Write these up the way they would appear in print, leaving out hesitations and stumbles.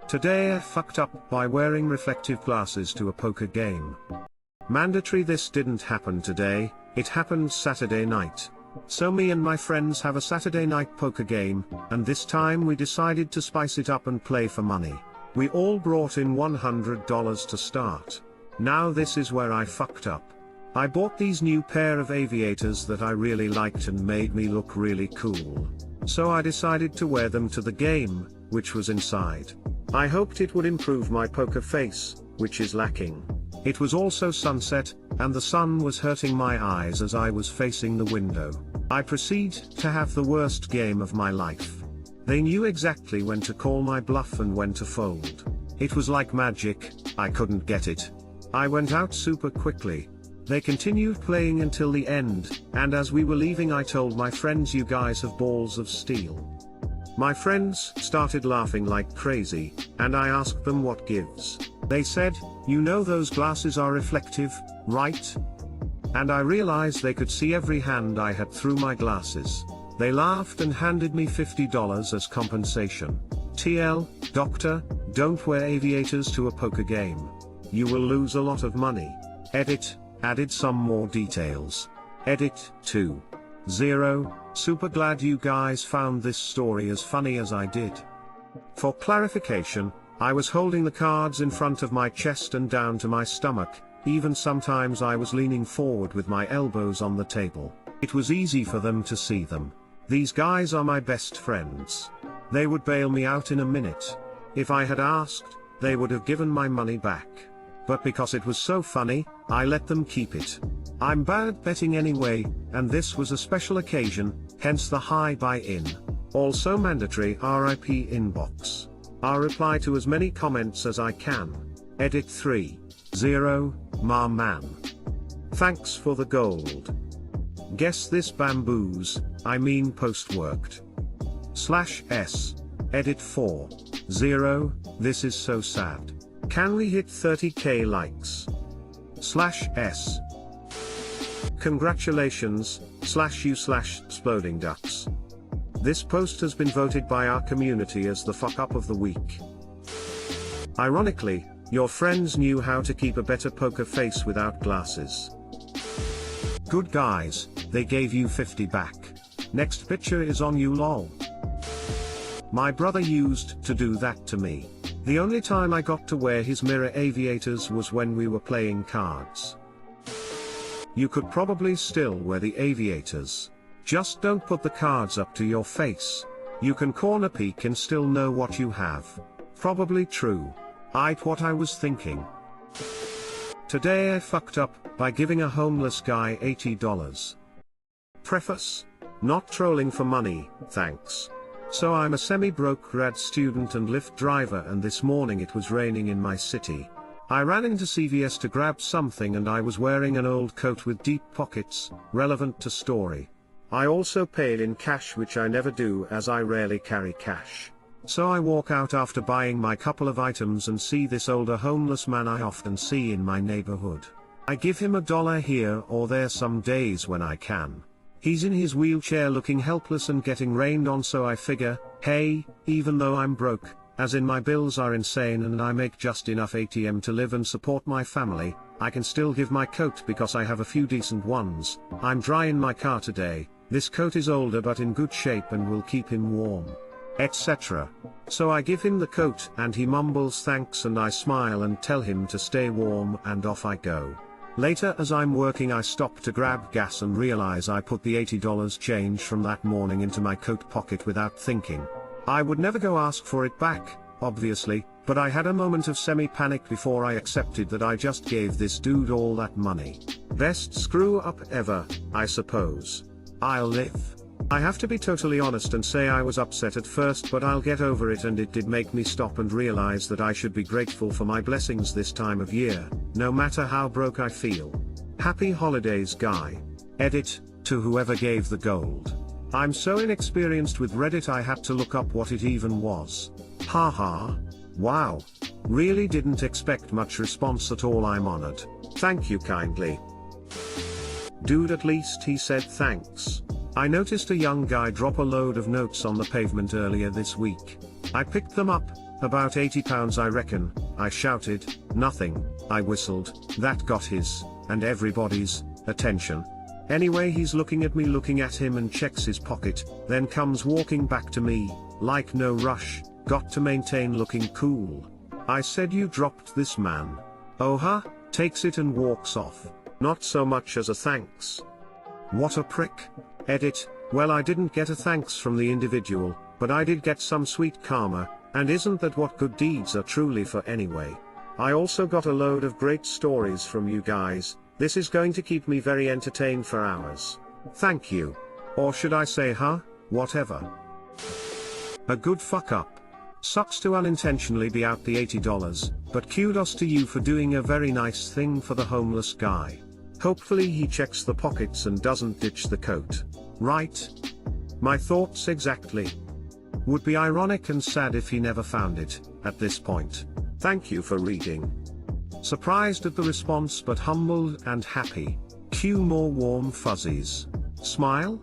Today I fucked up by wearing reflective glasses to a poker game. Mandatory. This didn't happen today, it happened Saturday night. So me and my friends have a Saturday night poker game, and this time we decided to spice it up and play for money. We all brought in $100 to start. Now this is where I fucked up. I bought these new pair of aviators that I really liked and made me look really cool. So I decided to wear them to the game, which was inside. I hoped it would improve my poker face, which is lacking. It was also sunset, and the sun was hurting my eyes as I was facing the window. I proceed to have the worst game of my life. They knew exactly when to call my bluff and when to fold. It was like magic, I couldn't get it. I went out super quickly. They continued playing until the end, and as we were leaving I told my friends, "You guys have balls of steel." My friends started laughing like crazy, and I asked them what gives. They said, "You know those glasses are reflective, right?" And I realized they could see every hand I had through my glasses. They laughed and handed me $50 as compensation. TL, doctor, don't wear aviators to a poker game. You will lose a lot of money. Edit, added some more details. Edit, 2.0, super glad you guys found this story as funny as I did. For clarification, I was holding the cards in front of my chest and down to my stomach, even sometimes I was leaning forward with my elbows on the table. It was easy for them to see them. These guys are my best friends. They would bail me out in a minute. If I had asked, they would have given my money back. But because it was so funny, I let them keep it. I'm bad at betting anyway, and this was a special occasion, hence the high buy-in. Also mandatory RIP inbox. I'll reply to as many comments as I can. Edit 3.0, ma man. Thanks for the gold. Guess this bamboos, I mean post-worked. /s. Edit 4.0, this is so sad. Can we hit 30k likes? /s. Congratulations, /you/exploding ducks. This post has been voted by our community as the fuck up of the week. Ironically, your friends knew how to keep a better poker face without glasses. Good guys, they gave you 50 back. Next picture is on you lol. My brother used to do that to me. The only time I got to wear his mirror aviators was when we were playing cards. You could probably still wear the aviators. Just don't put the cards up to your face. You can corner peek and still know what you have. Probably true. What I was thinking. Today I fucked up by giving a homeless guy $80. Preface. Not trolling for money, thanks. So I'm a semi-broke grad student and Lyft driver, and this morning it was raining in my city. I ran into CVS to grab something and I was wearing an old coat with deep pockets, relevant to story. I also paid in cash, which I never do as I rarely carry cash. So I walk out after buying my couple of items and see this older homeless man I often see in my neighborhood. I give him $1 here or there some days when I can. He's in his wheelchair looking helpless and getting rained on, so I figure, hey, even though I'm broke, as in my bills are insane and I make just enough ATM to live and support my family, I can still give my coat because I have a few decent ones. I'm dry in my car today, this coat is older but in good shape and will keep him warm, etc. So I give him the coat and he mumbles thanks and I smile and tell him to stay warm and off I go. Later, as I'm working, I stop to grab gas and realize I put the $80 change from that morning into my coat pocket without thinking. I would never go ask for it back, obviously, but I had a moment of semi-panic before I accepted that I just gave this dude all that money. Best screw up ever, I suppose. I'll live. I have to be totally honest and say I was upset at first, but I'll get over it, and it did make me stop and realize that I should be grateful for my blessings this time of year, no matter how broke I feel. Happy holidays, guy. Edit, to whoever gave the gold. I'm so inexperienced with Reddit I had to look up what it even was. Haha. Wow. Really didn't expect much response at all. I'm honored. Thank you kindly. Dude, at least he said thanks. I noticed a young guy drop a load of notes on the pavement earlier this week. I picked them up, About 80 pounds I reckon, I shouted. Nothing, I whistled. That got his, and everybody's, attention. Anyway, he's looking at me, looking at him, and checks his pocket, then comes walking back to me, like no rush, got to maintain looking cool. I said, you dropped this, man. Oh huh, takes it and walks off. Not so much as a thanks. What a prick. Edit. Well, I didn't get a thanks from the individual, but I did get some sweet karma, and isn't that what good deeds are truly for anyway? I also got a load of great stories from you guys. This is going to keep me very entertained for hours. Thank you. Or should I say whatever. A good fuck up. Sucks to unintentionally be out the $80, but kudos to you for doing a very nice thing for the homeless guy. Hopefully he checks the pockets and doesn't ditch the coat. Right? My thoughts exactly. Would be ironic and sad if he never found it, at this point. Thank you for reading. Surprised at the response but humbled and happy. Cue more warm fuzzies. Smile?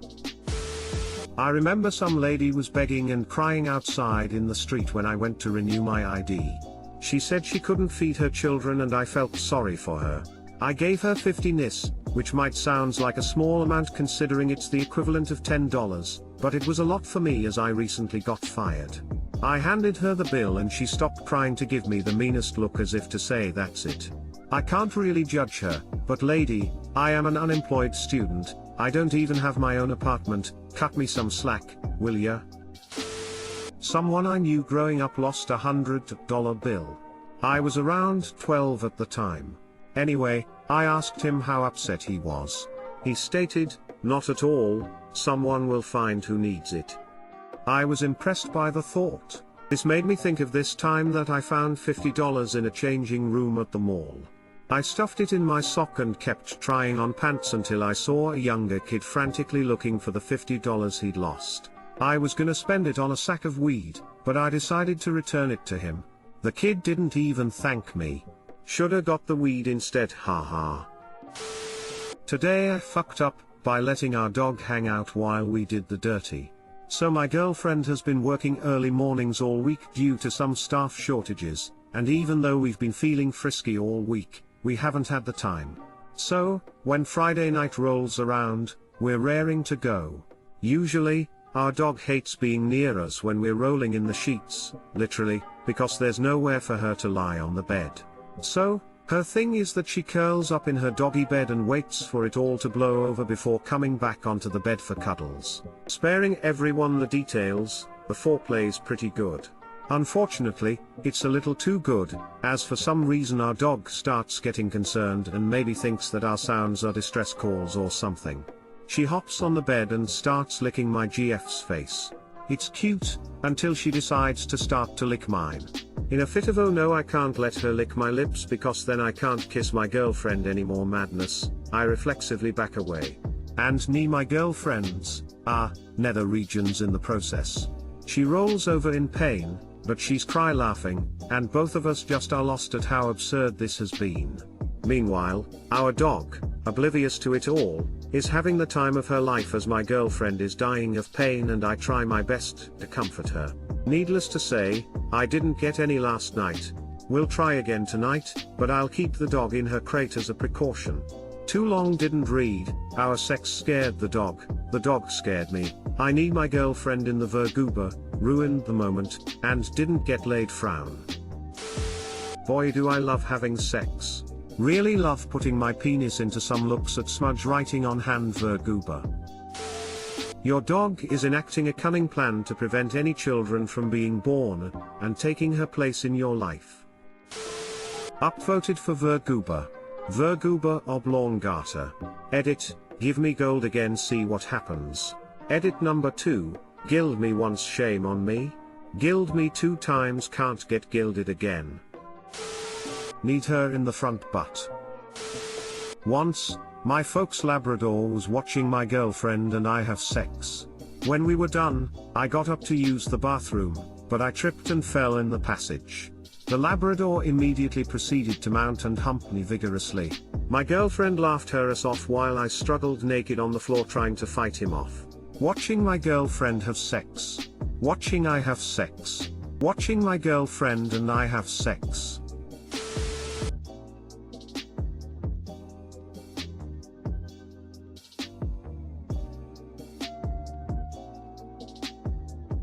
I remember some lady was begging and crying outside in the street when I went to renew my ID. She said she couldn't feed her children and I felt sorry for her. I gave her 50 nis, which might sound like a small amount considering it's the equivalent of $10, but it was a lot for me as I recently got fired. I handed her the bill and she stopped crying to give me the meanest look as if to say that's it. I can't really judge her, but lady, I am an unemployed student, I don't even have my own apartment, cut me some slack, will ya? Someone I knew growing up lost a $100 bill. I was around 12 at the time. Anyway, I asked him how upset he was. He stated, not at all, someone will find who needs it. I was impressed by the thought. This made me think of this time that I found $50 in a changing room at the mall. I stuffed it in my sock and kept trying on pants until I saw a younger kid frantically looking for the $50 he'd lost. I was gonna spend it on a sack of weed, but I decided to return it to him. The kid didn't even thank me. Shoulda got the weed instead, haha. Today I fucked up by letting our dog hang out while we did the dirty. So my girlfriend has been working early mornings all week due to some staff shortages, and even though we've been feeling frisky all week, we haven't had the time. So, when Friday night rolls around, we're raring to go. Usually, our dog hates being near us when we're rolling in the sheets, literally, because there's nowhere for her to lie on the bed. So, her thing is that she curls up in her doggy bed and waits for it all to blow over before coming back onto the bed for cuddles. Sparing everyone the details, the foreplay's pretty good. Unfortunately, it's a little too good, as for some reason our dog starts getting concerned and maybe thinks that our sounds are distress calls or something. She hops on the bed and starts licking my GF's face. It's cute, until she decides to start to lick mine. In a fit of oh no I can't let her lick my lips because then I can't kiss my girlfriend anymore madness, I reflexively back away. And knee my girlfriend's nether regions in the process. She rolls over in pain, but she's cry laughing, and both of us just are lost at how absurd this has been. Meanwhile, our dog, oblivious to it all, is having the time of her life as my girlfriend is dying of pain and I try my best to comfort her. Needless to say, I didn't get any last night. We'll try again tonight, but I'll keep the dog in her crate as a precaution. Too long didn't read, our sex scared the dog scared me, I need my girlfriend in the vergoober, ruined the moment, and didn't get laid frown. Boy do I love having sex. Really love putting my penis into some looks at smudge writing on hand vergoober. Your dog is enacting a cunning plan to prevent any children from being born, and taking her place in your life. Upvoted for vergoober. Vergoober oblongata. Edit, give me gold again see what happens. Edit number 2, gild me once shame on me. Gild me 2 times can't get gilded again. Need her in the front butt. Once, my folks' Labrador was watching my girlfriend and I have sex. When we were done, I got up to use the bathroom, but I tripped and fell in the passage. The Labrador immediately proceeded to mount and hump me vigorously. My girlfriend laughed her ass off while I struggled naked on the floor trying to fight him off. Watching my girlfriend have sex. Watching I have sex. Watching my girlfriend and I have sex.